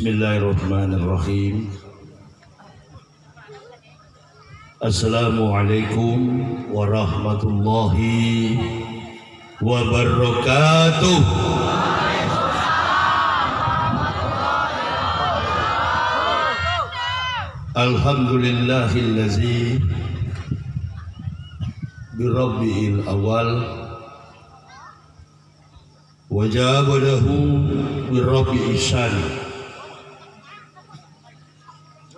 Bismillahirrahmanirrahim. Assalamualaikum warahmatullahi wabarakatuh. Alhamdulillahillazi birabbi'il awal wajabadahu birabbi'is sani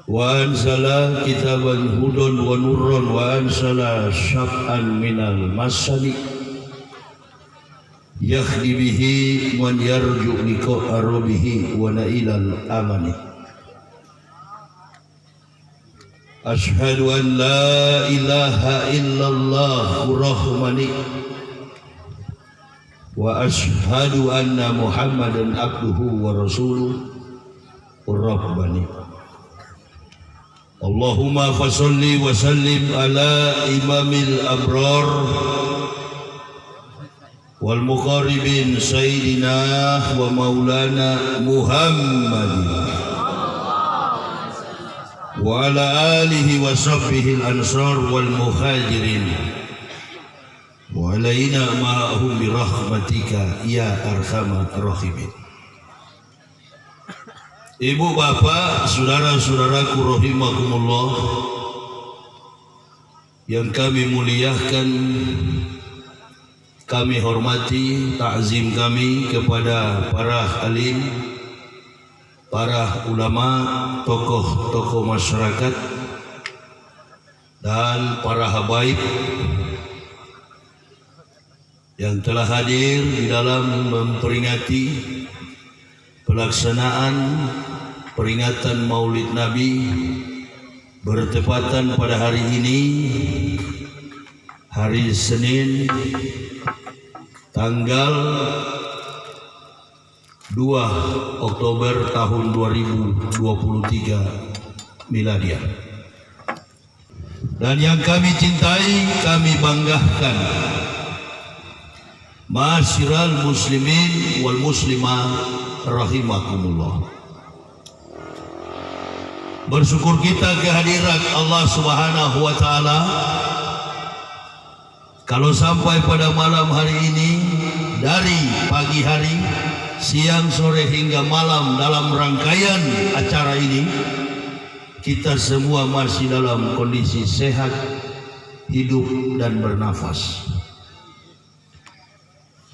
wa anzala kitaban hudan wa nurran wa anzala syaf'an minal masani yakhdi bihi man yarju liqa'a rabbih wa nailal amani. Ashhadu an la ilaha illallah rahmani wa ashhadu anna muhammadan abduhu wa rasuluh rabbani. Allahumma fasalli wa sallim ala imamil abrar wal muqarribin sayyidina wa maulana Muhammadin wa ala alihi wa sahbihi al-ansar wal muhajirin wa alaina ma'ahum bi rahmatika ya arhamar rahimin. Ibu bapak, saudara-saudaraku rahimakumullah yang kami muliakan, kami hormati, takzim kami kepada para alim, para ulama, tokoh-tokoh masyarakat dan para habaib yang telah hadir di dalam memperingati pelaksanaan peringatan Maulid Nabi bertepatan pada hari ini, hari Senin, tanggal 2 Oktober tahun 2023 miladiah. Dan yang kami cintai, kami banggakan, ma'asyiral muslimin wal muslimah rahimakumullah. Bersyukur kita kehadirat Allah Subhanahu wa taala. Kalau sampai pada malam hari ini, dari pagi hari, siang, sore hingga malam dalam rangkaian acara ini, kita semua masih dalam kondisi sehat, hidup dan bernafas.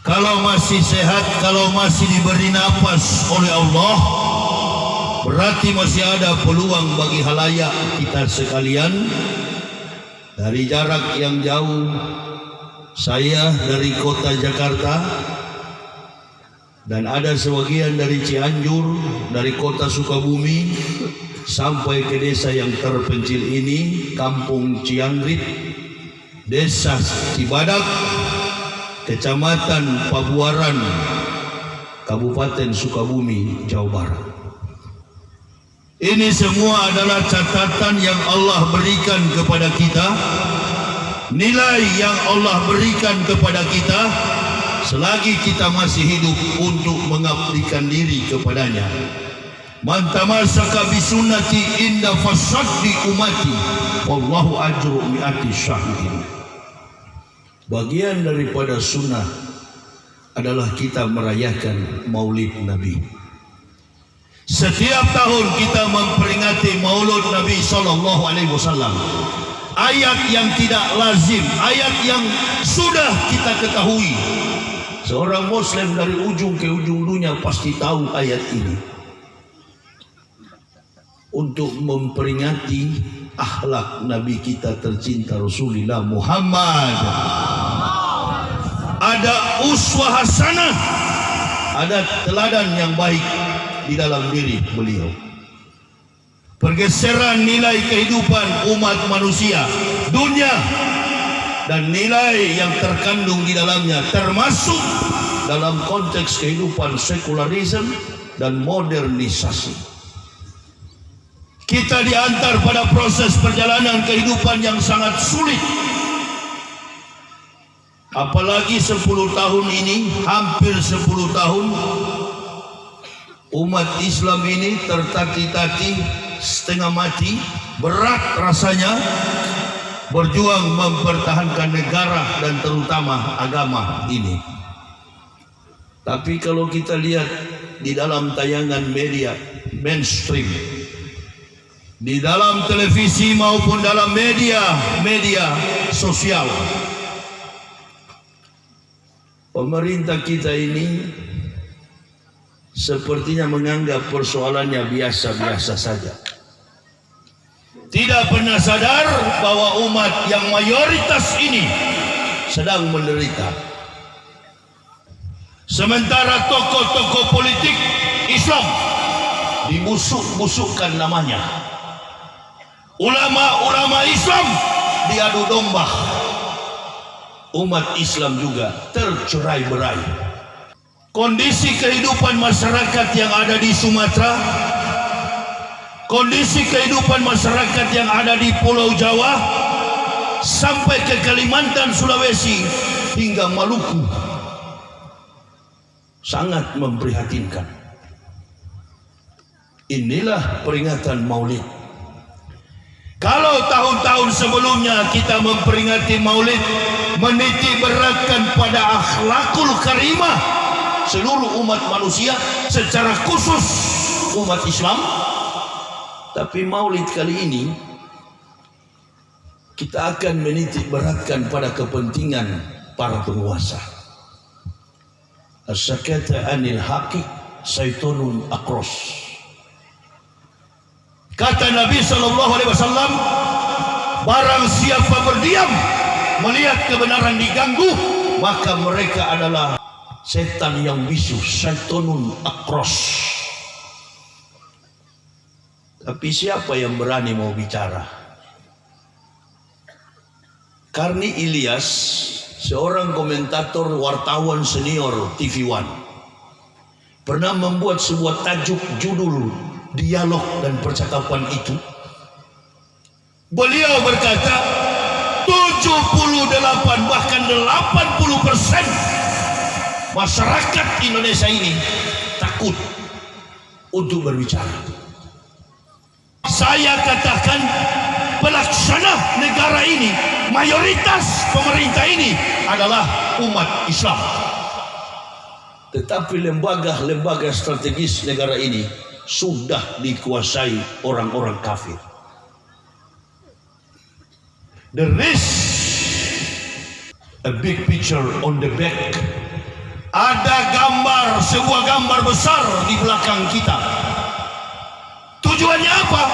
Kalau masih sehat, kalau masih diberi nafas oleh Allah, berarti masih ada peluang bagi halayak kita sekalian. Dari jarak yang jauh, saya dari kota Jakarta, dan ada sebagian dari Cianjur, dari kota Sukabumi, sampai ke desa yang terpencil ini, Kampung Cianggrit, Desa Cibadak, Kecamatan Pabuaran, Kabupaten Sukabumi, Jawa Barat. Ini semua adalah catatan yang Allah berikan kepada kita, nilai yang Allah berikan kepada kita selagi kita masih hidup untuk mengabdikan diri kepadanya. Man tamassaka bi sunnati inda fasaddi umati wallahu ajru mi'ati syahidin. Bagian daripada sunnah adalah kita merayakan Maulid Nabi. Setiap tahun kita memperingati Maulid Nabi Sallallahu Alaihi Wasallam. Ayat yang tidak lazim, ayat yang sudah kita ketahui. Seorang Muslim dari ujung ke ujung dunia pasti tahu ayat ini. Untuk memperingati akhlak Nabi kita tercinta Rasulullah Muhammad. Ada uswah hasanah, ada teladan yang baik di dalam diri beliau. Pergeseran nilai kehidupan umat manusia, dunia, dan nilai yang terkandung di dalamnya, termasuk dalam konteks kehidupan sekularisme dan modernisasi. Kita diantar pada proses perjalanan kehidupan yang sangat sulit. Apalagi 10 tahun ini, hampir 10 tahun, Umat Islam ini tertati-tati, setengah mati, berat rasanya berjuang mempertahankan negara dan terutama agama ini. Tapi kalau kita lihat di dalam tayangan media mainstream, di dalam televisi maupun dalam media sosial, pemerintah kita ini sepertinya menganggap persoalannya biasa-biasa saja. Tidak pernah sadar bahwa umat yang mayoritas ini sedang menderita. Sementara tokoh-tokoh politik Islam dibusuk-busukkan namanya. Ulama-ulama Islam diadu domba. Umat Islam juga tercerai-berai. Kondisi kehidupan masyarakat yang ada di Sumatera, kondisi kehidupan masyarakat yang ada di Pulau Jawa, sampai ke Kalimantan, Sulawesi, hingga Maluku, sangat memprihatinkan. Inilah peringatan Maulid. Kalau tahun-tahun sebelumnya kita memperingati Maulid, menitik beratkan pada akhlakul karimah seluruh umat manusia, secara khusus umat Islam. Tapi Maulid kali ini kita akan menitik beratkan pada kepentingan para penguasa. As-sakata anil haqi syaitonun akros. Kata Nabi SAW, barang siapa berdiam melihat kebenaran diganggu, maka mereka adalah setan yang bisu, syaitonun akros. Tapi siapa yang berani mau bicara? Karni Ilyas, seorang komentator wartawan senior TV One, pernah membuat sebuah tajuk judul Dialog dan Percakapan Itu. Beliau berkata 78 bahkan 80% masyarakat Indonesia ini takut untuk berbicara. Saya katakan pelaksana negara ini, mayoritas pemerintah ini adalah umat Islam. Tetapi lembaga-lembaga strategis negara ini sudah dikuasai orang-orang kafir. There is a big picture on the back. Ada gambar, sebuah gambar besar di belakang kita. Tujuannya apa?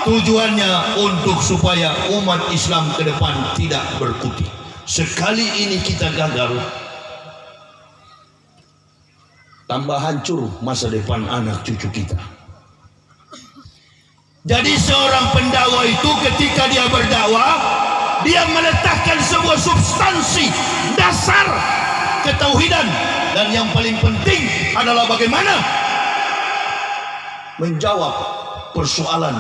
Tujuannya untuk supaya umat Islam ke depan tidak berkutik. Sekali ini kita gagal, tambah hancur masa depan anak cucu kita. Jadi seorang pendakwah itu ketika dia berdakwah, dia meletakkan sebuah substansi dasar ketauhidan, dan yang paling penting adalah bagaimana menjawab persoalan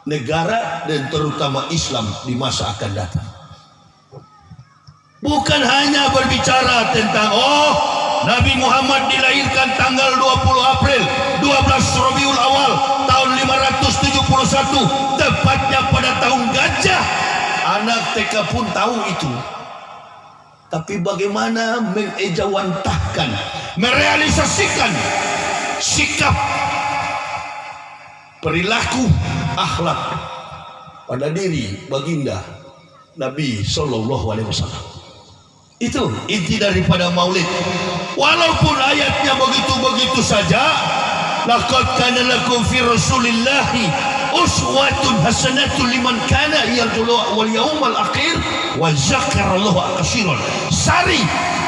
negara dan terutama Islam di masa akan datang. Bukan hanya berbicara tentang Nabi Muhammad dilahirkan tanggal 20 April 12 Rabiul Awal tahun 571, tepatnya pada tahun gajah. Anak TK pun tahu itu. Tapi bagaimana mengejawantahkan, merealisasikan sikap, perilaku, akhlak pada diri baginda Nabi Sallallahu Alaihi Wasallam. Itu inti daripada Maulid. Walaupun ayatnya begitu-begitu saja, laqad kana lakum fi Rasulillahi uswatun hasanatun liman kana yarjullaha wal yawmal akhir wa dzakarallaha katsiran.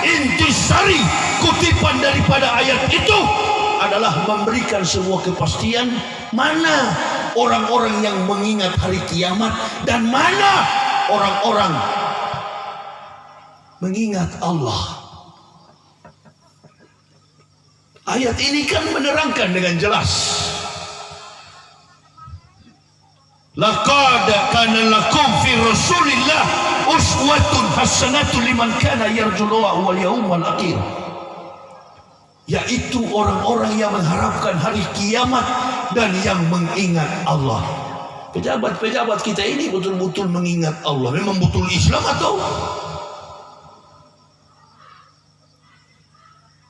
Inti sari kutipan daripada ayat itu adalah memberikan sebuah kepastian mana orang-orang yang mengingat hari kiamat dan mana orang-orang mengingat Allah. Ayat ini kan menerangkan dengan jelas. Laqad kana lakum fi Rasulillah uswatun hasanatun liman kana yarjullaha wal yawmal akhir. yaitu orang-orang yang mengharapkan hari kiamat dan yang mengingat Allah. Pejabat-pejabat kita ini betul-betul mengingat Allah. Memang betul Islam atau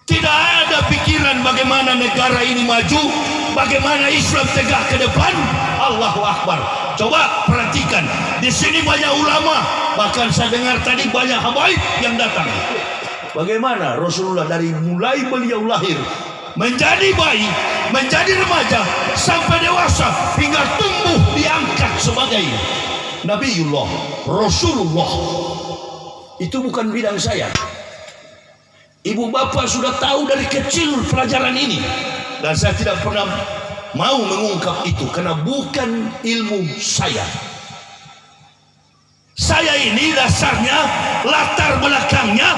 tidak ada pikiran bagaimana negara ini maju, bagaimana Islam tegak ke depan? Allahu Akbar. Coba perhatikan, di sini banyak ulama, bahkan saya dengar tadi banyak habaib yang datang. Bagaimana Rasulullah dari mulai beliau lahir, menjadi bayi, menjadi remaja, sampai dewasa, hingga tumbuh diangkat sebagai Nabiullah, Rasulullah. Itu bukan bidang saya. Ibu bapak sudah tahu dari kecil pelajaran ini, dan saya tidak pernah mau mengungkap itu karena bukan ilmu saya. Saya ini dasarnya, latar belakangnya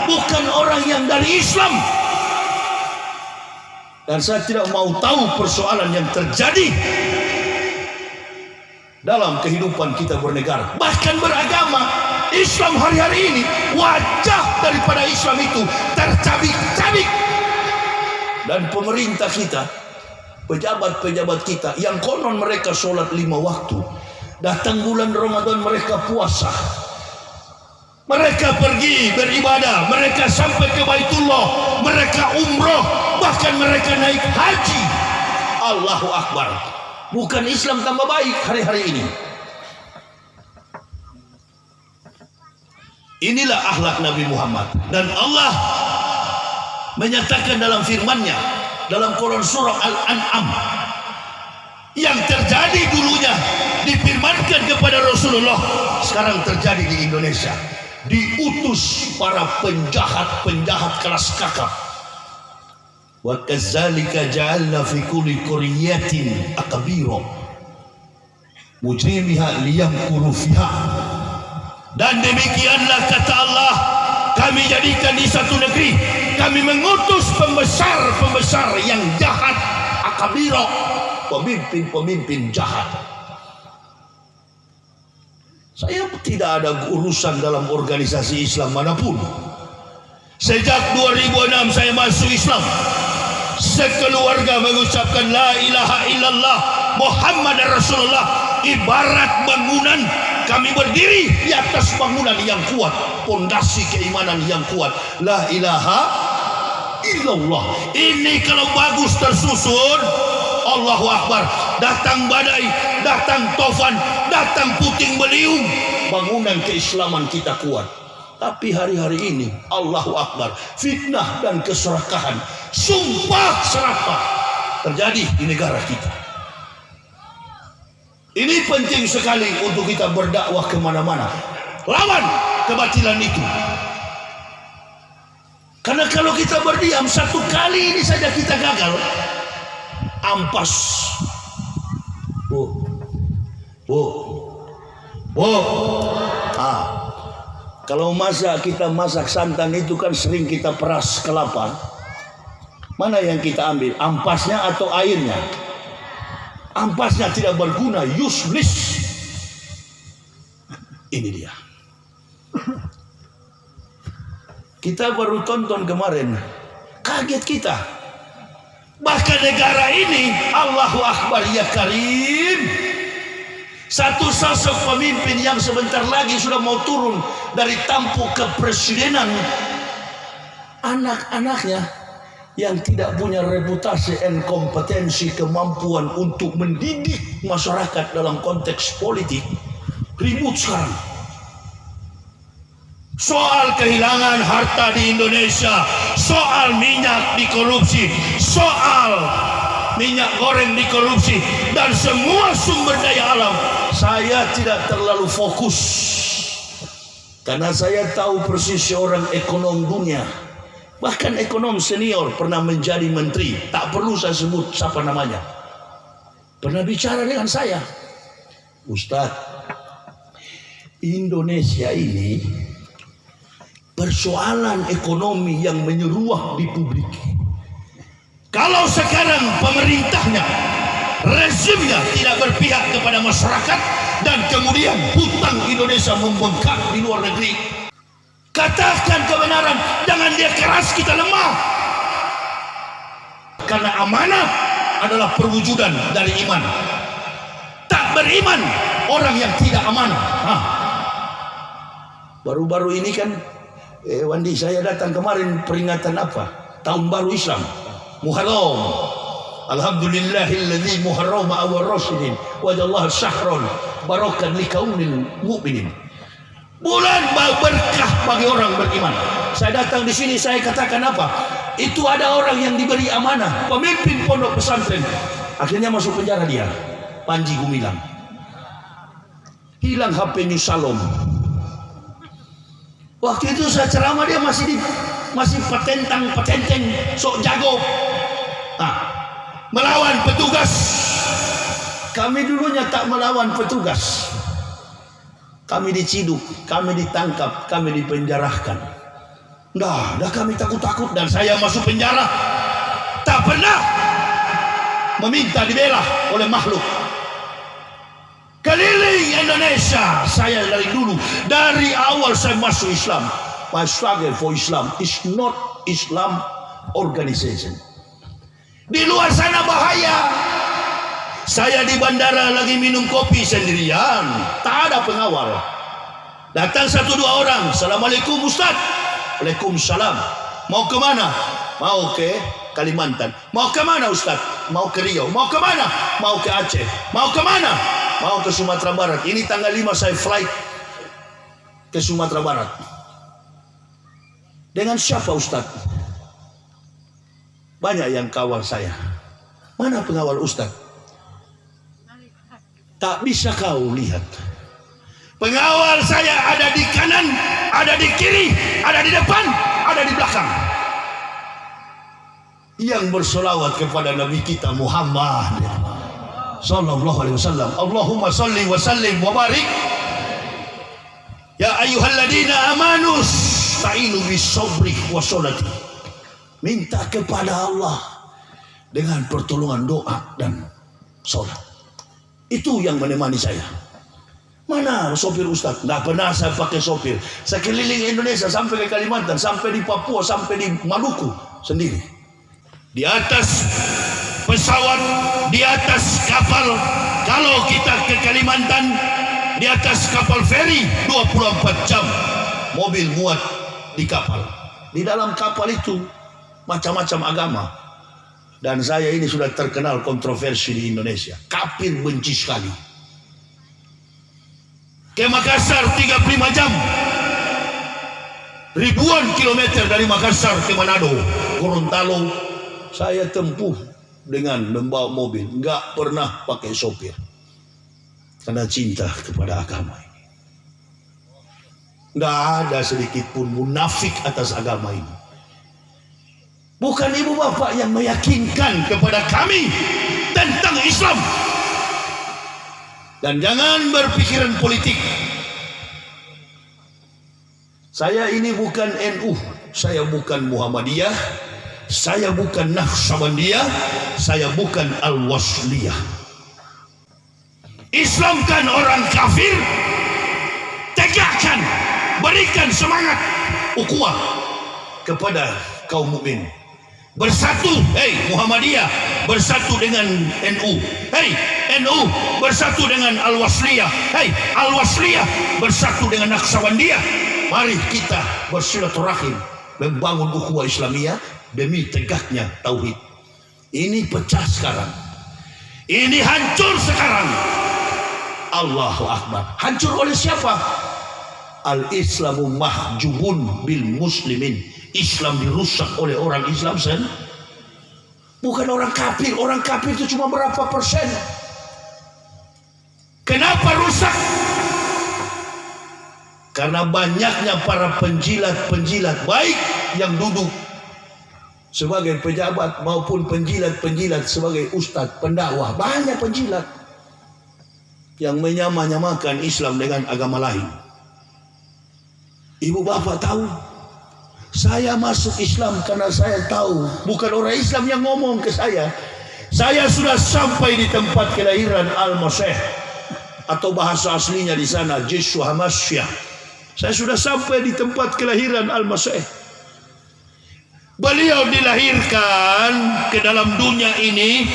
bukan orang yang dari Islam, dan saya tidak mau tahu persoalan yang terjadi dalam kehidupan kita bernegara, bahkan beragama. Islam hari-hari ini, wajah daripada Islam itu tercabik-cabik, dan pemerintah kita, pejabat-pejabat kita yang konon mereka sholat 5 waktu, datang bulan Ramadan mereka puasa, mereka pergi beribadah, mereka sampai ke Baitullah, mereka umroh, bahkan mereka naik haji. Allahu Akbar. Bukan Islam tambah baik hari-hari ini. Inilah akhlak Nabi Muhammad, dan Allah menyatakan dalam firman-Nya dalam Quran surah Al-An'am, yang terjadi dulunya difirmankan kepada Rasulullah, sekarang terjadi di Indonesia. Diutus para penjahat-penjahat kelas kakap. Wa kadzalika ja'alna fi kulli qaryatin akabira mujrimiha liyamkuru fiha. Dan demikianlah kata Allah, kami jadikan di satu negeri, kami mengutus pembesar-pembesar yang jahat, akabira, pemimpin-pemimpin jahat. Saya tidak ada urusan dalam organisasi Islam manapun. Sejak 2006 saya masuk Islam, sekeluarga mengucapkan la ilaha illallah Muhammad Rasulullah. Ibarat bangunan, kami berdiri di atas bangunan yang kuat, pondasi keimanan yang kuat. La ilaha illallah. Ini kalau bagus tersusun, Allahu Akbar. Datang badai, datang tofan, datang puting beliung, bangunan keislaman kita kuat. Tapi hari-hari ini, Allahu Akbar, fitnah dan keserakahan, sumpah serapah terjadi di negara kita. Ini penting sekali untuk kita berdakwah kemana-mana, lawan kebatilan itu. Karena kalau kita berdiam, satu kali ini saja kita gagal, ampas. Kalau kita masak santan itu kan sering kita peras kelapa. Mana yang kita ambil, ampasnya atau airnya? Ampasnya tidak berguna, useless. Ini dia. Kita baru tonton kemarin, kaget kita. Bahkan negara ini, Allahu Akbar ya Karim, satu sosok pemimpin yang sebentar lagi sudah mau turun dari tampuk kepresidenan, anak-anaknya yang tidak punya reputasi dan kompetensi kemampuan untuk mendidik masyarakat dalam konteks politik, ribut sekarang soal kehilangan harta di Indonesia, soal minyak dikorupsi, soal minyak goreng dikorupsi, dan semua sumber daya alam. Saya tidak terlalu fokus karena saya tahu persis seorang ekonom dunia, bahkan ekonom senior, pernah menjadi menteri, tak perlu saya sebut siapa namanya, pernah bicara dengan saya, Ustadz, Indonesia ini persoalan ekonomi yang menyeruak di publik. Kalau sekarang pemerintahnya, rezimnya tidak berpihak kepada masyarakat, dan kemudian hutang Indonesia membengkak di luar negeri, katakan kebenaran, jangan dia keras kita lemah. Karena amanah adalah perwujudan dari iman. Tak beriman orang yang tidak amanah. Baru-baru ini kan Wandi, saya datang kemarin peringatan apa? Tahun baru Islam, Muharram. Alhamdulillahilladzi Muharram awal rasyidin wajallahu syahron barakan likaumil mu'minin. Bulan berkah bagi orang beriman. Saya datang di sini, saya katakan apa? Itu ada orang yang diberi amanah, pemimpin pondok pesantren, akhirnya masuk penjara dia, Panji Gumilang. Hilang HP New Salom. Waktu itu saya ceramah, dia masih petenteng, sok jago. Melawan petugas. Kami dulunya tak melawan petugas. Kami diciduk, kami ditangkap, kami dipenjarahkan. Dah kami takut-takut, dan saya masuk penjara tak pernah meminta dibela oleh makhluk. Keliling Indonesia saya dari awal saya masuk Islam. My struggle for Islam is not Islam organization. Di luar sana bahaya. Saya di bandara lagi minum kopi sendirian, tak ada pengawal. Datang 1-2 orang, Assalamualaikum Ustaz. Waalaikumsalam. Mau ke mana? Mau ke Kalimantan. Mau ke mana Ustaz? Mau ke Riau. Mau ke mana? Mau ke Aceh. Mau ke mana? Mau ke Sumatera Barat. Ini tanggal 5 saya flight ke Sumatera Barat. Dengan siapa Ustaz? Banyak yang kawal saya. Mana pengawal Ustaz? Tak bisa kau lihat. Pengawal saya ada di kanan, ada di kiri, ada di depan, ada di belakang. Yang bersolawat kepada Nabi kita Muhammad sallallahu alaihi wasallam. Allahumma salli wa sallim wa barik. Ya ayyuhalladzina amanu ta'inu bis sabri wa sholati. Minta kepada Allah dengan pertolongan doa dan sholat. Itu yang menemani saya. Mana sopir Ustaz? Nggak pernah saya pakai sopir. Saya keliling Indonesia sampai ke Kalimantan, sampai di Papua, sampai di Maluku sendiri. Di atas pesawat, di atas kapal. Kalau kita ke Kalimantan, di atas kapal feri 24 jam. Mobil muat di kapal. Di dalam kapal itu macam-macam agama. Dan saya ini sudah terkenal kontroversi di Indonesia. Kafir benci sekali. Ke Makassar 35 jam. Ribuan kilometer dari Makassar ke Manado, Gorontalo, saya tempuh dengan membawa mobil. Nggak pernah pakai sopir. Karena cinta kepada agama ini. Nggak ada sedikit pun munafik atas agama ini. Bukan ibu bapak yang meyakinkan kepada kami tentang Islam. Dan jangan berpikiran politik. Saya ini bukan NU, saya bukan Muhammadiyah, saya bukan Naqsabandiyah, saya bukan Al-Wasliyah. Islamkan orang kafir, tegakkan, berikan semangat ukhuwah kepada kaum mukmin. Bersatu, hei Muhammadiyah, bersatu dengan NU. Hei NU, bersatu dengan Al-Wasliyah. Hei Al-Wasliyah, bersatu dengan Naqsabandiyah. Mari kita bersilaturahim, membangun ukhuwah Islamiyah demi tegaknya tauhid. Ini pecah sekarang. Ini hancur sekarang. Allahu Akbar. Hancur oleh siapa? Al-Islamu mahjubun bil muslimin. Islam dirusak oleh orang Islam bukan orang kafir. Orang kafir itu cuma berapa persen. Kenapa rusak? Karena banyaknya para penjilat-penjilat, baik yang duduk sebagai pejabat maupun penjilat-penjilat sebagai ustadz, pendakwah. Banyak penjilat yang menyamakan Islam dengan agama lain. Ibu bapak tahu, saya masuk Islam karena saya tahu bukan orang Islam yang ngomong ke saya. Saya sudah sampai di tempat kelahiran Al-Masih, atau bahasa aslinya di sana Yeshua HaMashiach. Saya sudah sampai di tempat kelahiran Al-Masih. Beliau dilahirkan ke dalam dunia ini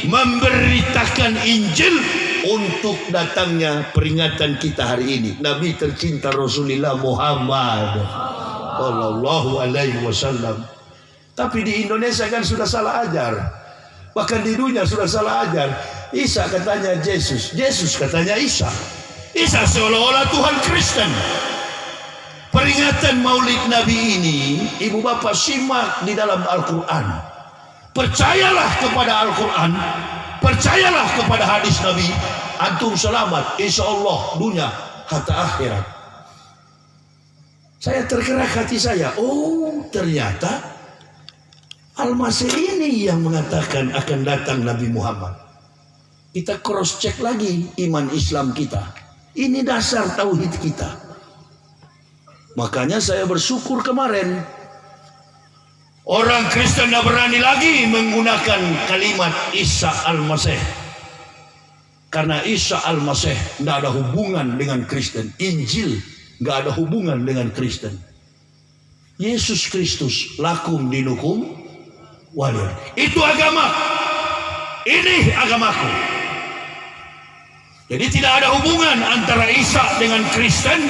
memberitakan Injil untuk datangnya peringatan kita hari ini. Nabi tercinta Rasulullah Muhammad sallallahu alaihi wasallam. Tapi di Indonesia kan sudah salah ajar. Bahkan di dunia sudah salah ajar. Isa katanya Yesus, Yesus katanya Isa. Isa seolah-olah Tuhan Kristen. Peringatan Maulid Nabi ini, ibu bapak simak di dalam Al-Quran. Percayalah kepada Al-Quran, percayalah kepada hadis Nabi. Antum selamat, insya Allah dunia hatta akhirat. Saya tergerak hati saya. Oh, ternyata Al-Masih ini yang mengatakan akan datang Nabi Muhammad. Kita cross check lagi iman Islam kita. Ini dasar tauhid kita. Makanya saya bersyukur kemarin orang Kristen tidak berani lagi menggunakan kalimat Isa Al-Masih. Karena Isa Al-Masih tidak ada hubungan dengan Kristen. Injil tidak ada hubungan dengan Kristen. Yesus Kristus lakum dinukum waliyah. Itu agama. Ini agamaku. Jadi tidak ada hubungan antara Isa dengan Kristen.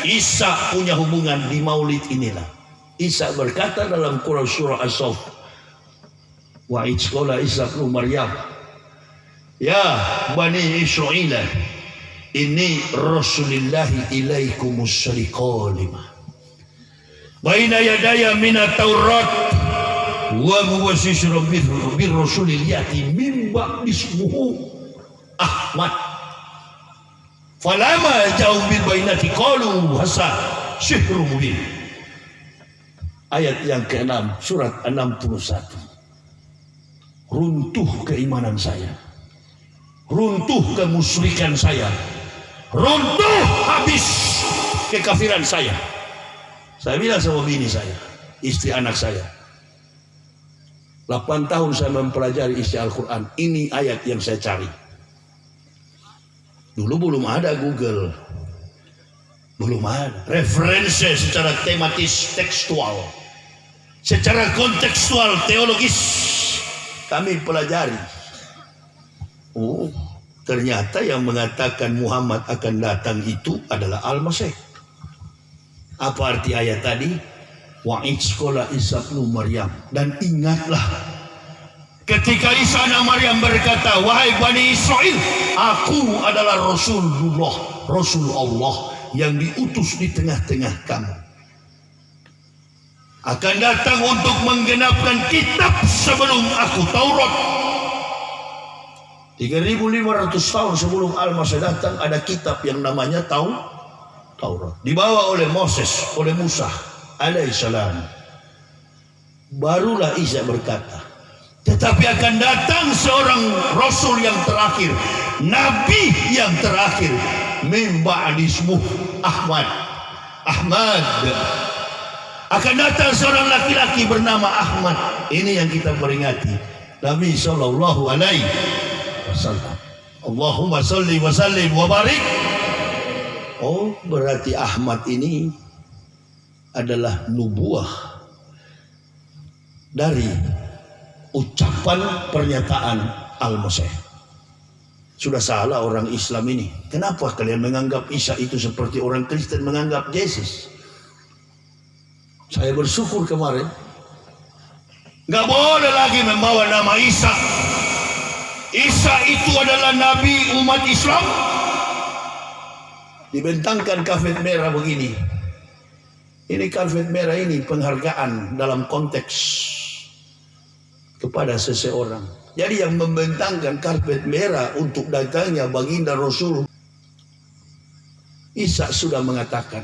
Isa punya hubungan di Maulid inilah. Isa berkata dalam Quran surah As-Saff, wa idh qala Isa ibnu Maryam, ya bani Israil, inni rasulillahi ilaikumus sadiqalimah baina yadaya minat Taurat wa muwassisran bir rasulil yati min ba'di ismuhu Ahmad. Falama jauh bil bainati qalu hasa syihrun mubin. Ayat yang ke-6 surat 61. Runtuh keimanan saya, runtuh kemusyrikan saya, runtuh habis kekafiran saya. Saya bilang sama bini saya, istri anak saya, 8 tahun saya mempelajari isi Al-Quran. Ini ayat yang saya cari. Dulu belum ada Google, belum ada referensi secara tematis tekstual, secara kontekstual teologis kami pelajari. Oh, ternyata yang mengatakan Muhammad akan datang itu adalah Al-Masih. Apa arti ayat tadi? Wa idzqala Isa ibnu Maryam. Dan ingatlah ketika Isa anak Maryam berkata, wahai Bani Israel, aku adalah Rasulullah, Rasul Allah yang diutus di tengah-tengah kamu. Akan datang untuk menggenapkan kitab sebelum aku, Taurat. 3.500 tahun sebelum Al-Masih datang ada kitab yang namanya Taurat. Dibawa oleh Moses, oleh Musa alaihissalam. Barulah Isa berkata, tetapi akan datang seorang Rasul yang terakhir, Nabi yang terakhir, min ba'di ismuh Ahmad. Akan datang seorang laki-laki bernama Ahmad. Ini yang kita peringati, Nabi sallallahu alaihi wasallam. Allahumma salli wa sallim wa barik. Oh, berarti Ahmad ini adalah nubuah dari ucapan pernyataan Al-Masih. Sudah salah orang Islam ini. Kenapa kalian menganggap Isa itu seperti orang Kristen menganggap Yesus? Saya bersyukur kemarin nggak boleh lagi membawa nama Isa. Isa itu adalah Nabi umat Islam. Dibentangkan karpet merah begini. Ini karpet merah ini penghargaan dalam konteks kepada seseorang. Jadi yang membentangkan karpet merah untuk datangnya baginda Rasul, Isa sudah mengatakan.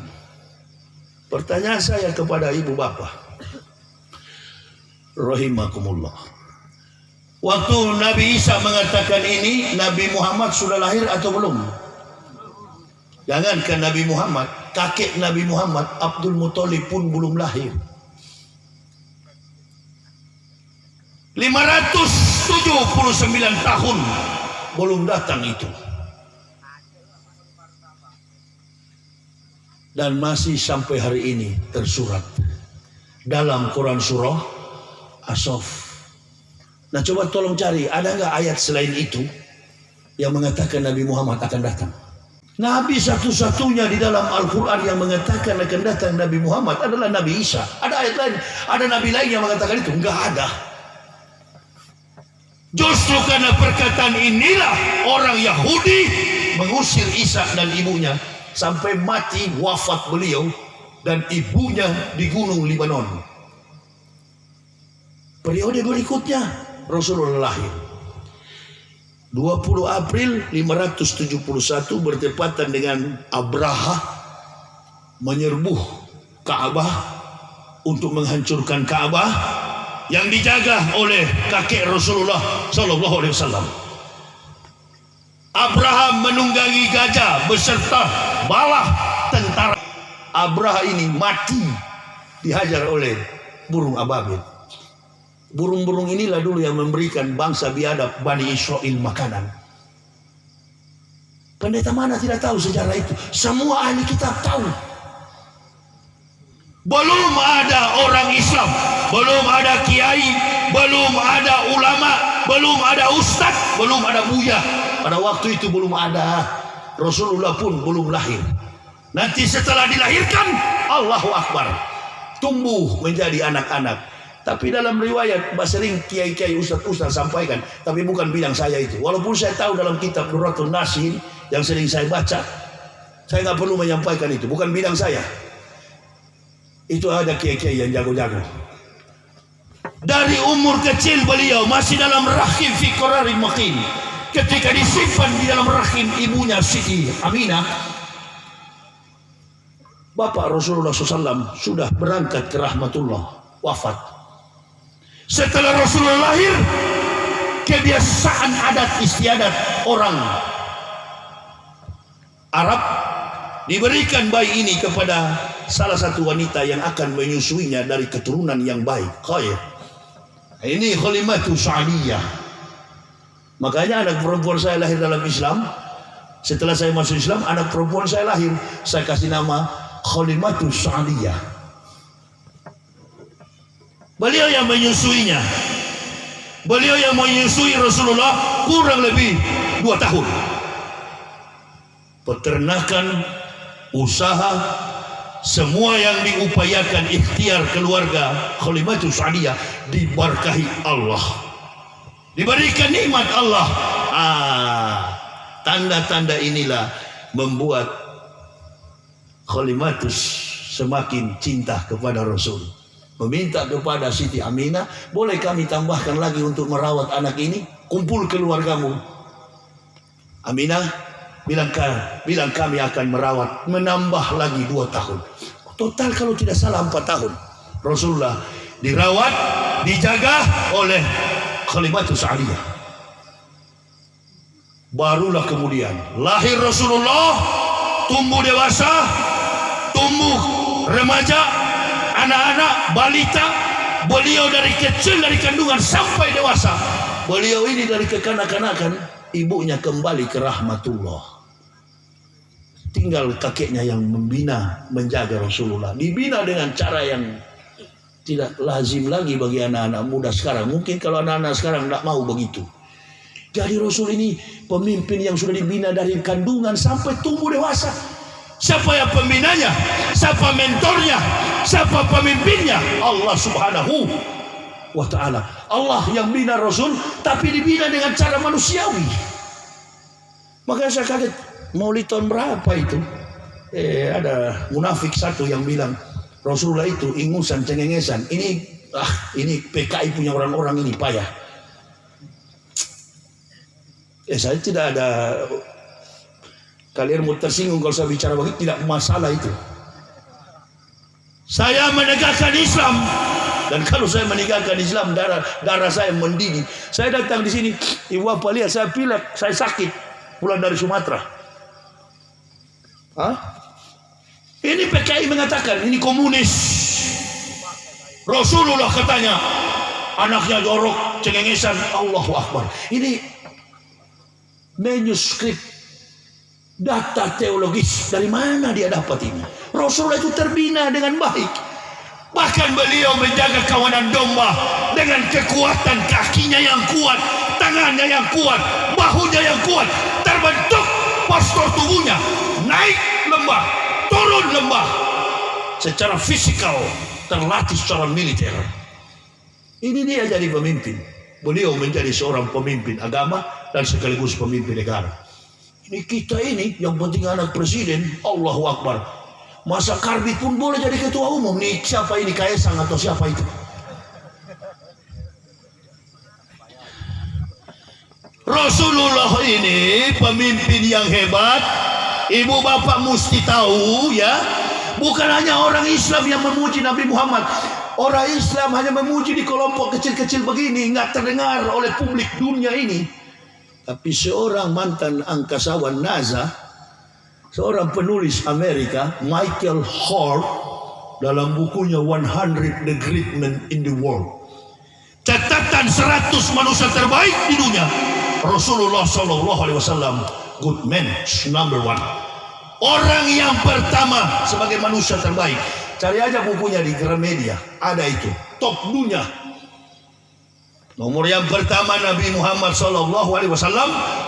Pertanyaan saya kepada ibu bapak rahimakumullah, waktu Nabi Isa mengatakan ini, Nabi Muhammad sudah lahir atau belum? Jangankan Nabi Muhammad, kakek Nabi Muhammad Abdul Muthalib pun belum lahir. 579 tahun belum datang itu. Dan masih sampai hari ini tersurat dalam Quran surah Asof. Nah coba tolong cari, ada nggak ayat selain itu yang mengatakan Nabi Muhammad akan datang? Nabi satu-satunya di dalam Al-Quran yang mengatakan akan datang Nabi Muhammad adalah Nabi Isa. Ada ayat lain, ada Nabi lain yang mengatakan itu? Enggak ada. Justru karena perkataan inilah orang Yahudi mengusir Isa dan ibunya sampai mati wafat beliau dan ibunya di gunung Libanon. Periode berikutnya Rasulullah lahir 20 April 571 bertepatan dengan Abraha menyerbuh Ka'bah untuk menghancurkan Ka'bah yang dijaga oleh kakek Rasulullah Sallallahu Alaihi Wasallam. Abraha menunggangi gajah beserta bala tentara. Abraha ini mati dihajar oleh burung ababil. Burung-burung inilah dulu yang memberikan bangsa biadab Bani Israel makanan. Pendeta mana tidak tahu sejarah itu? Semua ahli kitab tahu. Belum ada orang Islam, belum ada kiai, belum ada ulama, belum ada ustadz, belum ada buya. Pada waktu itu belum ada. Rasulullah pun belum lahir. Nanti setelah dilahirkan, Allahu Akbar, tumbuh menjadi anak-anak. Tapi dalam riwayat sering kiai-kiai ustaz-ustaz sampaikan, tapi bukan bidang saya itu. Walaupun saya tahu dalam kitab Nuratul Nasin yang sering saya baca, saya nggak perlu menyampaikan itu, bukan bidang saya. Itu ada kiai-kiai yang jago-jago. Dari umur kecil beliau masih dalam rahim fi qararin makin. Ketika disimpan di dalam rahim ibunya Siti Aminah, Bapak Rasulullah SAW sudah berangkat ke rahmatullah, wafat. Setelah Rasulullah lahir, kebiasaan adat istiadat orang Arab diberikan bayi ini kepada salah satu wanita yang akan menyusuinya dari keturunan yang baik, khair. Ini Halimatu Sa'diyah. Makanya anak perempuan saya lahir dalam Islam. Setelah saya masuk Islam, anak perempuan saya lahir, saya kasih nama Halimatu Sa'diyah. Beliau yang menyusuinya. Beliau yang menyusui Rasulullah kurang lebih 2 tahun. Peternakan, usaha, semua yang diupayakan ikhtiar keluarga Halimatu Sa'diyah diberkahi Allah. Diberikan nikmat Allah. Tanda-tanda inilah membuat Halimatus semakin cinta kepada Rasul. Meminta kepada Siti Aminah, boleh kami tambahkan lagi untuk merawat anak ini? Kumpul keluargamu. Aminah bilang kami akan merawat, menambah lagi 2 tahun. Total kalau tidak salah 4 tahun. Rasulullah dirawat, dijaga oleh Halimatu Sa'diyah. Barulah kemudian lahir Rasulullah, tumbuh dewasa, tumbuh remaja, anak-anak, balita. Beliau dari kecil, dari kandungan sampai dewasa. Beliau ini dari kekanak-kanakan, ibunya kembali ke rahmatullah. Tinggal kakeknya yang membina, menjaga Rasulullah. Dibina dengan cara yang tidak lazim lagi bagi anak-anak muda sekarang. Mungkin kalau anak-anak sekarang tidak mau begitu. Jadi Rasul ini pemimpin yang sudah dibina dari kandungan sampai tumbuh dewasa. Siapa yang pembinanya? Siapa mentornya? Siapa pemimpinnya? Allah Subhanahu wa ta'ala. Allah yang bina Rasul, tapi dibina dengan cara manusiawi. Makanya saya kaget, Maulid tahun berapa itu? Ada munafik satu yang bilang Rasulullah itu ingusan, cengengesan. Ini PKI punya orang-orang ini payah. Saya tidak ada, kalian mau tersinggung kalau saya bicara begitu, tidak masalah itu. Saya menegakkan Islam, dan kalau saya menegakkan Islam, darah saya mendidih. Saya datang di sini, ibu apa lihat saya pilek, saya sakit, pulang dari Sumatera. Ini PKI mengatakan ini komunis. Rasulullah katanya anaknya jorok, cengengesan. Allahu Akbar. Ini manuskrip data teologis, dari mana dia dapat ini? Rasulullah itu terbina dengan baik. Bahkan beliau menjaga kawanan domba dengan kekuatan kakinya yang kuat, tangannya yang kuat, bahunya yang kuat, terbentuk postur tubuhnya, naik lembah, turun lembah, secara fisikal, terlatih secara militer. Ini dia jadi pemimpin. Beliau menjadi seorang pemimpin agama dan sekaligus pemimpin negara. Ini kita ini yang penting anak presiden, Allahu Akbar. Masa Karbit pun boleh jadi ketua umum. Nih siapa ini, Kaisang atau siapa itu? Rasulullah ini pemimpin yang hebat. Ibu bapak mesti tahu ya. Bukan hanya orang Islam yang memuji Nabi Muhammad. Orang Islam hanya memuji di kelompok kecil-kecil begini, nggak terdengar oleh publik dunia ini. Tapi seorang mantan angkasawan NASA, seorang penulis Amerika, Michael Hart, dalam bukunya 100 the Great Men in the World, catatan 100 manusia terbaik di dunia, Rasulullah SAW, good man, number one. Orang yang pertama sebagai manusia terbaik. Cari aja bukunya di Gramedia, ada itu, top dunia. Nomor yang pertama Nabi Muhammad SAW,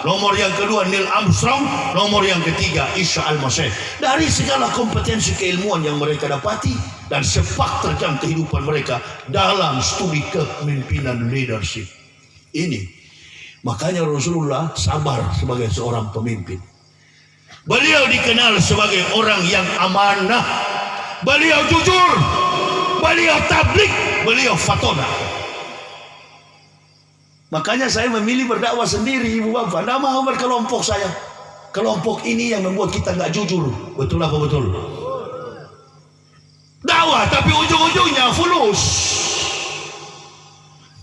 nomor yang kedua Neil Armstrong, nomor yang ketiga Isa Al-Masih. Dari segala kompetensi keilmuan yang mereka dapati dan sepak terjang kehidupan mereka dalam studi kepemimpinan leadership ini. Makanya Rasulullah sabar sebagai seorang pemimpin. Beliau dikenal sebagai orang yang amanah. Beliau jujur, beliau tabligh, beliau fatona. Makanya saya memilih berdakwah sendiri, ibu bapak. Tidak mau berkelompok saya. Kelompok ini yang membuat kita nggak jujur. Betul apa betul? Dakwah tapi ujung-ujungnya fulus.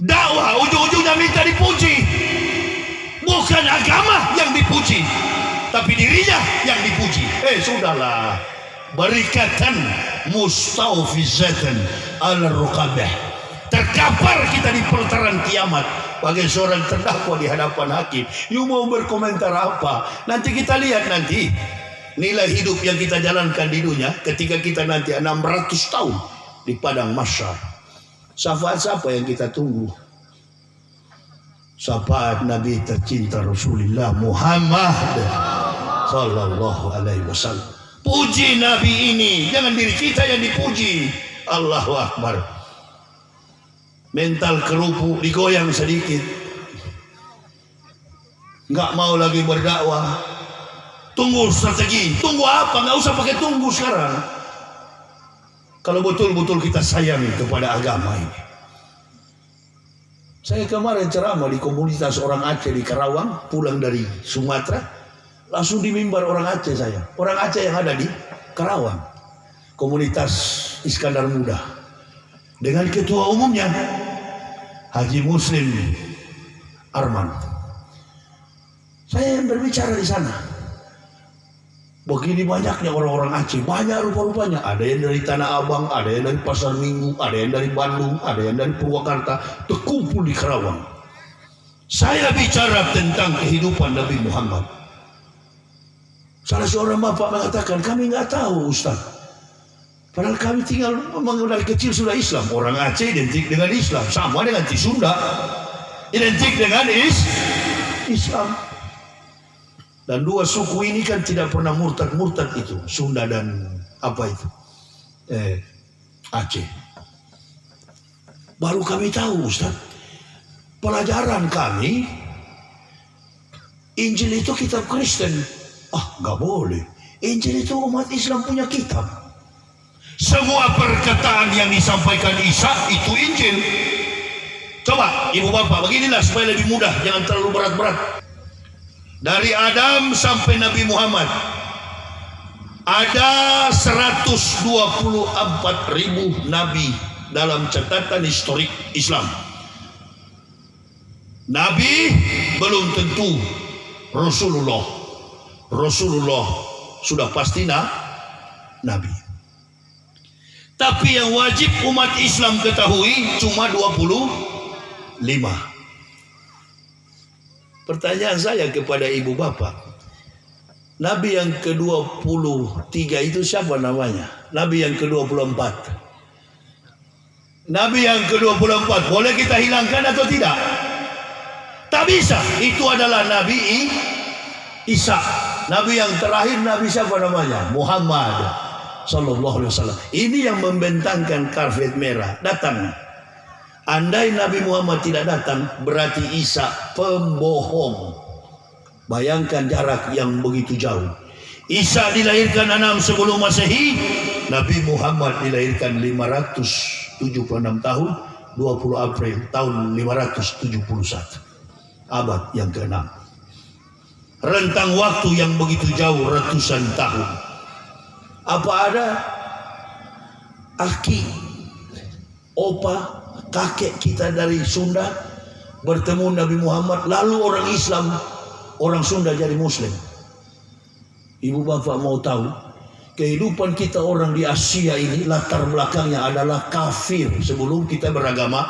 Dakwah ujung-ujungnya minta dipuji. Bukan agama yang dipuji, tapi dirinya yang dipuji. Sudahlah. Berikatan mustawfizatan al-ruqabah. Terkapar kita di pelataran kiamat bagai seorang terdakwa di hadapan hakim. You mau berkomentar apa? Nanti kita lihat nanti nilai hidup yang kita jalankan di dunia ketika kita nanti 600 tahun di padang mahsyar. Syafaat siapa yang kita tunggu? Syafaat Nabi tercinta Rasulullah Muhammad sallallahu alaihi wasallam. Puji Nabi ini, jangan diri kita yang dipuji. Allahu Akbar. Mental kerupuk digoyang sedikit, nggak mau lagi berdakwah. Tunggu strategi. Tunggu apa? Nggak usah pakai tunggu sekarang. Kalau betul-betul kita sayang kepada agama ini. Saya kemarin ceramah di komunitas orang Aceh di Karawang, pulang dari Sumatera. Langsung di mimbar orang Aceh saya. Orang Aceh yang ada di Karawang. Komunitas Iskandar Muda. Dengan ketua umumnya Haji Muslim Arman. Saya yang berbicara di sana. Begini banyaknya orang-orang Aceh. Banyak rupa-rupanya. Ada yang dari Tanah Abang, ada yang dari Pasar Minggu, ada yang dari Bandung, ada yang dari Purwakarta. Terkumpul di Karawang. Saya bicara tentang kehidupan Nabi Muhammad. Salah seorang bapak mengatakan, kami nggak tahu Ustaz. Padahal kami tinggal dari kecil sudah Islam. Orang Aceh identik dengan Islam, sama dengan di Sunda identik dengan Islam. Dan dua suku ini kan tidak pernah murtad itu, Sunda dan apa itu Aceh. Baru kami tahu Ustaz. Pelajaran kami, Injil itu kitab Kristen. Nggak boleh. Injil itu umat Islam punya kitab. Semua perkataan yang disampaikan Isa itu Injil. Coba ibu bapak beginilah supaya lebih mudah, jangan terlalu berat-berat. Dari Adam sampai Nabi Muhammad ada 124.000 nabi dalam catatan historik Islam. Nabi belum tentu Rasulullah. Rasulullah sudah pasti Nabi. Tapi yang wajib umat Islam ketahui cuma 25. Pertanyaan saya kepada ibu bapak, Nabi yang ke-23 itu siapa namanya? Nabi yang ke-24. Nabi yang ke-24 boleh kita hilangkan atau tidak? Tak bisa. Itu adalah Nabi Isa. Nabi yang terakhir, Nabi siapa namanya? Muhammad sallallahu alaihi wasallam. Ini yang membentangkan karpet merah. Datang. Andai Nabi Muhammad tidak datang, berarti Isa pembohong. Bayangkan jarak yang begitu jauh. Isa dilahirkan 6 sebelum Masehi, Nabi Muhammad dilahirkan 576 tahun 20 April tahun 571. Abad yang ke-6. Rentang waktu yang begitu jauh, ratusan tahun. Apa ada aki, opa, kakek kita dari Sunda bertemu Nabi Muhammad, lalu orang Islam, orang Sunda jadi Muslim? Ibu bapak mau tahu, kehidupan kita orang di Asia ini latar belakangnya adalah kafir sebelum kita beragama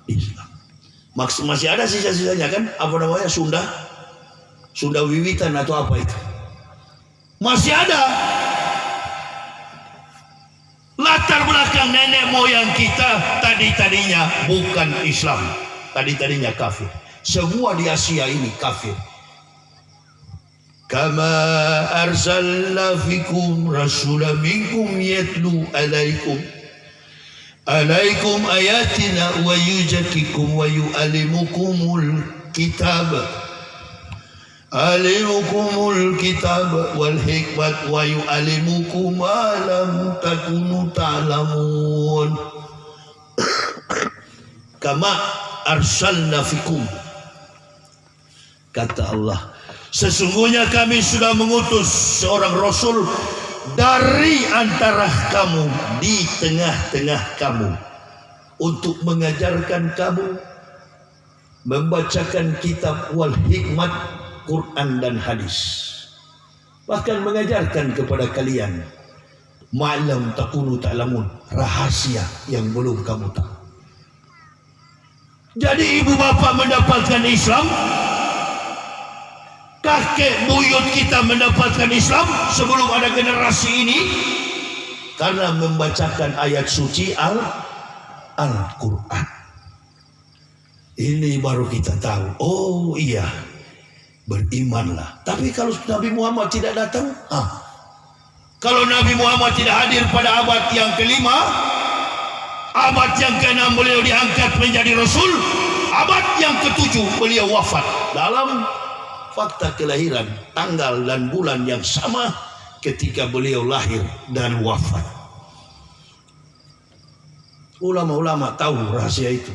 Islam. Masih ada sisa-sisanya kan? Apa namanya? Sunda Wiwitan atau apa itu? Masih ada. Latar belakang nenek moyang kita tadinya bukan Islam. Tadinya kafir. Semua di Asia ini kafir. Kama arsalna fikum rasulan minkum yatlu alaikum ayatina wa yuzakkikum wa yu'allimukumul kitab wal hikmat wa yu'allimukum ma lam takunu ta'lamun. Kama arsalna fikum, kata Allah, sesungguhnya kami sudah mengutus seorang rasul dari antara kamu, di tengah-tengah kamu, untuk mengajarkan kamu, membacakan kitab wal hikmat, Quran dan hadis, bahkan mengajarkan kepada kalian ma'lam takunu ta'lamun, rahasia yang belum kamu tahu. Jadi ibu bapak mendapatkan Islam, kakek buyut kita mendapatkan Islam sebelum ada generasi ini karena membacakan ayat suci Al-Quran. Ini baru kita tahu, oh iya, berimanlah. Tapi kalau Nabi Muhammad tidak datang, kalau Nabi Muhammad tidak hadir pada abad yang kelima, abad yang ke-6 beliau diangkat menjadi Rasul, abad yang ke-7 beliau wafat. Dalam fakta kelahiran, tanggal dan bulan yang sama ketika beliau lahir dan wafat. Ulama-ulama tahu rahasia itu.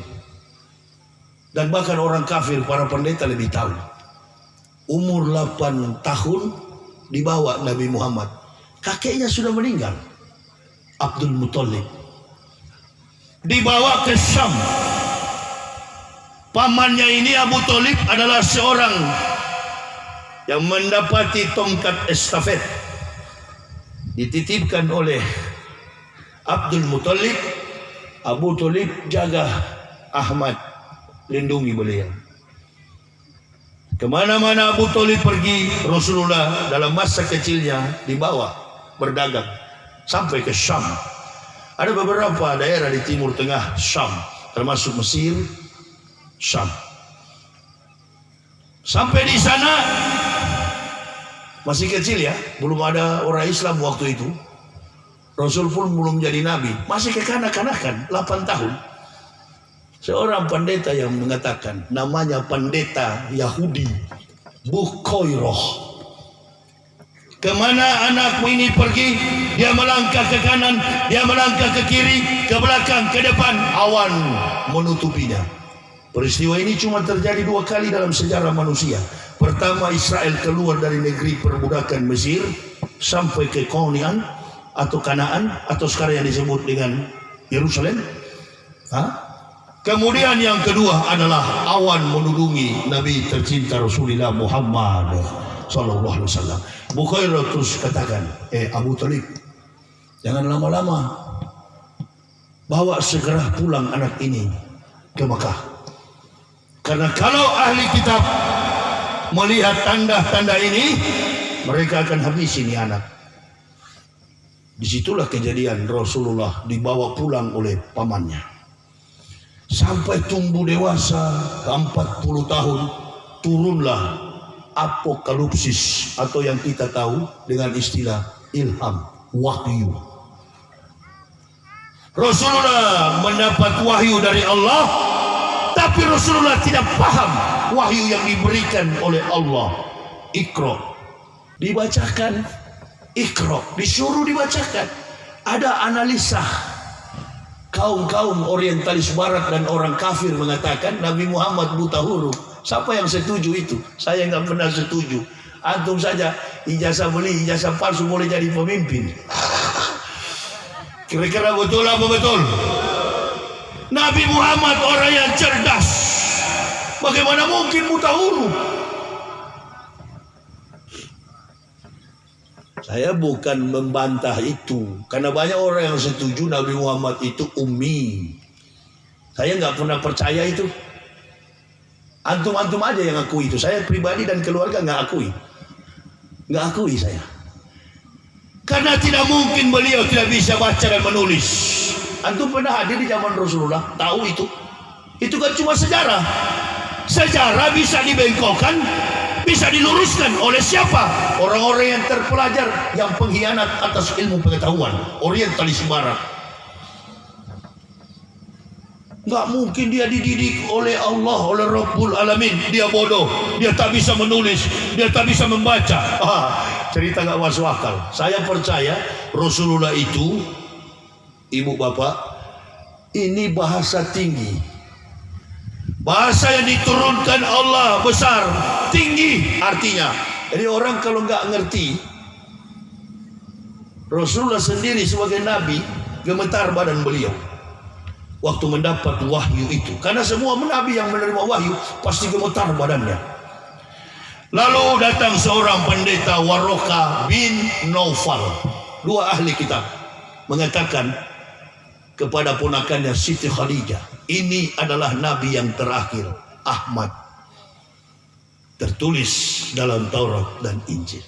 Dan bahkan orang kafir, para pendeta lebih tahu. Umur 8 tahun dibawa Nabi Muhammad. Kakeknya sudah meninggal, Abdul Muthalib. Dibawa ke Syam. Pamannya ini Abu Thalib adalah seorang yang mendapati tongkat estafet, dititipkan oleh Abdul Muthalib. Abu Thalib jaga Ahmad, lindungi beliau. Kemana-mana Abu Thalib pergi, Rasulullah dalam masa kecilnya dibawa berdagang sampai ke Syam. Ada beberapa daerah di timur tengah Syam, termasuk Mesir, Syam. Sampai di sana masih kecil ya, belum ada orang Islam waktu itu. Rasul pun belum jadi nabi, masih kekanak-kanakan, 8 tahun. Seorang pendeta yang mengatakan, namanya pendeta Yahudi, Bukhoiroh, kemana anakmu ini pergi, dia melangkah ke kanan, dia melangkah ke kiri, ke belakang, ke depan, awan menutupinya. Peristiwa ini cuma terjadi 2 kali dalam sejarah manusia. Pertama, Israel keluar dari negeri perbudakan Mesir sampai ke Kanaan, atau sekarang yang disebut dengan Yerusalem. Kemudian yang kedua adalah awan menudungi Nabi tercinta Rasulullah Muhammad sallallahu alaihi wasallam. Bukhairah terus katakan, Abu Thalib, jangan lama-lama, bawa segera pulang anak ini ke Makkah. Karena kalau ahli kitab melihat tanda-tanda ini, mereka akan habis ini anak. Disitulah kejadian Rasulullah dibawa pulang oleh pamannya. Sampai tumbuh dewasa ke 40 tahun, turunlah apokalipsis atau yang kita tahu dengan istilah ilham, wahyu. Rasulullah mendapat wahyu dari Allah, tapi Rasulullah tidak paham wahyu yang diberikan oleh Allah. Iqra, dibacakan. Iqra, disuruh dibacakan. Ada analisa kaum-kaum orientalis barat dan orang kafir mengatakan Nabi Muhammad buta huruf. Siapa yang setuju itu? Saya nggak pernah setuju. Antum saja ijazah beli, ijazah palsu boleh jadi pemimpin. Kira-kira betul apa betul? Nabi Muhammad orang yang cerdas, bagaimana mungkin buta huruf? Saya bukan membantah itu, karena banyak orang yang setuju Nabi Muhammad itu ummi. Saya nggak pernah percaya itu. Antum-antum aja yang akui itu. Saya pribadi dan keluarga nggak akui saya. Karena tidak mungkin beliau tidak bisa baca dan menulis. Antum pernah hadir di zaman Rasulullah, tahu itu? Itu kan cuma sejarah. Sejarah bisa dibengkokkan, bisa diluruskan oleh siapa? Orang-orang yang terpelajar, yang pengkhianat atas ilmu pengetahuan, orientalis barat. Nggak mungkin dia dididik oleh Allah, oleh Rabbul Alamin. Dia bodoh, dia tak bisa menulis, dia tak bisa membaca. Cerita nggak masuk akal. Saya percaya Rasulullah itu, ibu bapak, ini bahasa tinggi, bahasa yang diturunkan Allah besar, tinggi artinya. Jadi orang kalau nggak ngerti, Rasulullah sendiri sebagai Nabi gemetar badan beliau waktu mendapat wahyu itu. Karena semua Nabi yang menerima wahyu pasti gemetar badannya. Lalu datang seorang pendeta Warokah bin Naufal, dua ahli kitab, mengatakan kepada ponakannya Siti Khadijah, ini adalah Nabi yang terakhir, Ahmad. Tertulis dalam Taurat dan Injil.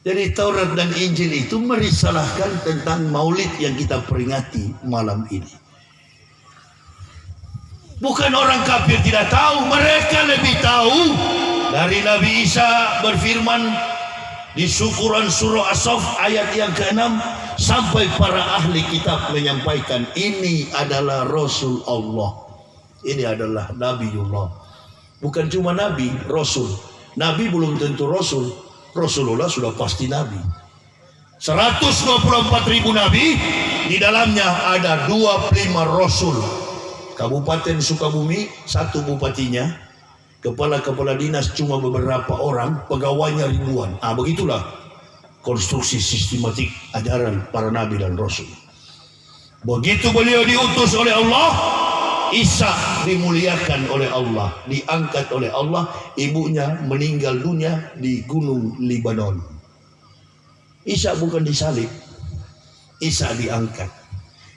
Jadi Taurat dan Injil itu merisalahkan tentang maulid yang kita peringati malam ini. Bukan orang kafir tidak tahu, mereka lebih tahu. Dari Nabi Isa berfirman di syukuran surah As-Saff ayat yang ke-6 sampai para ahli kitab menyampaikan ini adalah Rasul Allah, ini adalah Nabiullah. Bukan cuma Nabi, Rasul. Nabi belum tentu Rasul. Rasulullah sudah pasti Nabi. 124.000 Nabi, di dalamnya ada 25 Rasul. Kabupaten Sukabumi, satu bupatinya, kepala-kepala dinas cuma beberapa orang, pegawainya ribuan. Begitulah konstruksi sistematik ajaran para nabi dan rasul. Begitu beliau diutus oleh Allah, Isa dimuliakan oleh Allah, diangkat oleh Allah. Ibunya meninggal dunia di gunung Libanon. Isa bukan disalib, Isa diangkat.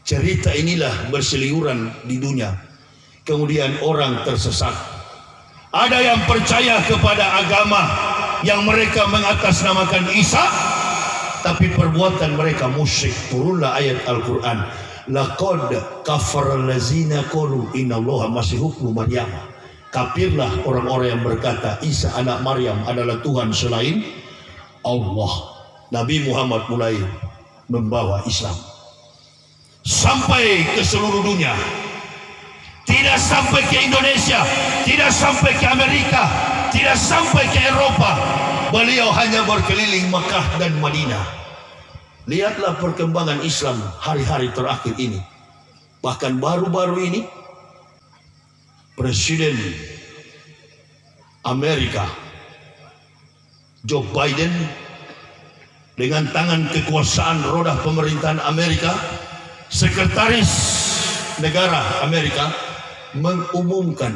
Cerita inilah berseliuran di dunia. Kemudian orang tersesat. Ada yang percaya kepada agama yang mereka mengatasnamakan Isa, tapi perbuatan mereka musyrik. Turunlah ayat Al-Quran, laqad kafara allazina qalu innallaha masihu ibnu Maryam. Kafirlah orang-orang yang berkata Isa anak Maryam adalah Tuhan selain Allah. Nabi Muhammad mulai membawa Islam sampai ke seluruh dunia. Tidak sampai ke Indonesia, tidak sampai ke Amerika, tidak sampai ke Eropa. Beliau hanya berkeliling Mekah dan Madinah. Lihatlah perkembangan Islam hari-hari terakhir ini. Bahkan baru-baru ini Presiden Amerika Joe Biden dengan tangan kekuasaan roda pemerintahan Amerika, Sekretaris Negara Amerika mengumumkan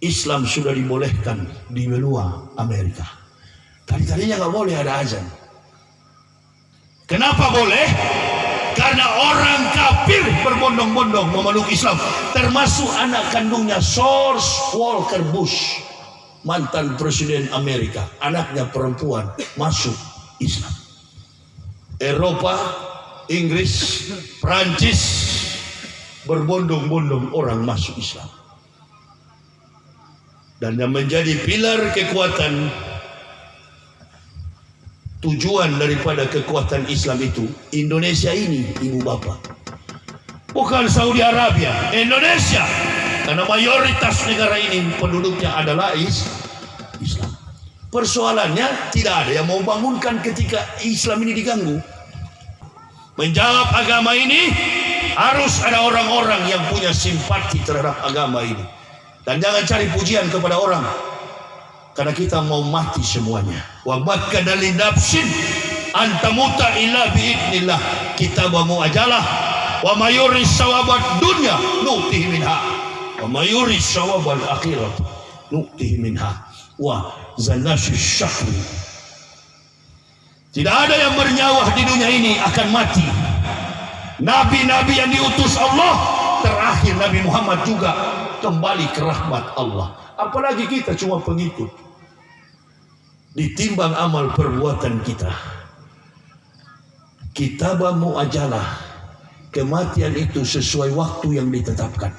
Islam sudah dibolehkan di benua Amerika. Tadinya nggak boleh ada azan. Kenapa boleh? Karena orang kafir berbondong-bondong memeluk Islam, termasuk anak kandungnya George Walker Bush, mantan presiden Amerika. Anaknya perempuan masuk Islam. Eropa, Inggris, Prancis berbondong-bondong orang masuk Islam. Dan yang menjadi pilar kekuatan, tujuan daripada kekuatan Islam itu Indonesia ini, ibu bapa. Bukan Saudi Arabia, Indonesia. Karena mayoritas negara ini penduduknya adalah Islam. Persoalannya tidak ada yang mau bangunkan ketika Islam ini diganggu. Menjawab agama ini harus ada orang-orang yang punya simpati terhadap agama ini. Dan jangan cari pujian kepada orang, karena kita mau mati semuanya. Wa makkana li nafsin antamuta illa biidnillah. Kita mau ajalah. Wa mayuris sawabat dunya nu'tihi minha. Wa mayuris sawabal akhirat nu'tihi minha. Wa zanasyus syahri. Tidak ada yang bernyawa di dunia ini akan mati. Nabi-nabi yang diutus Allah, terakhir Nabi Muhammad juga kembali ke rahmat Allah. Apalagi kita cuma pengikut. Ditimbang amal perbuatan kita. Kitabamu ajalah. Kematian itu sesuai waktu yang ditetapkan.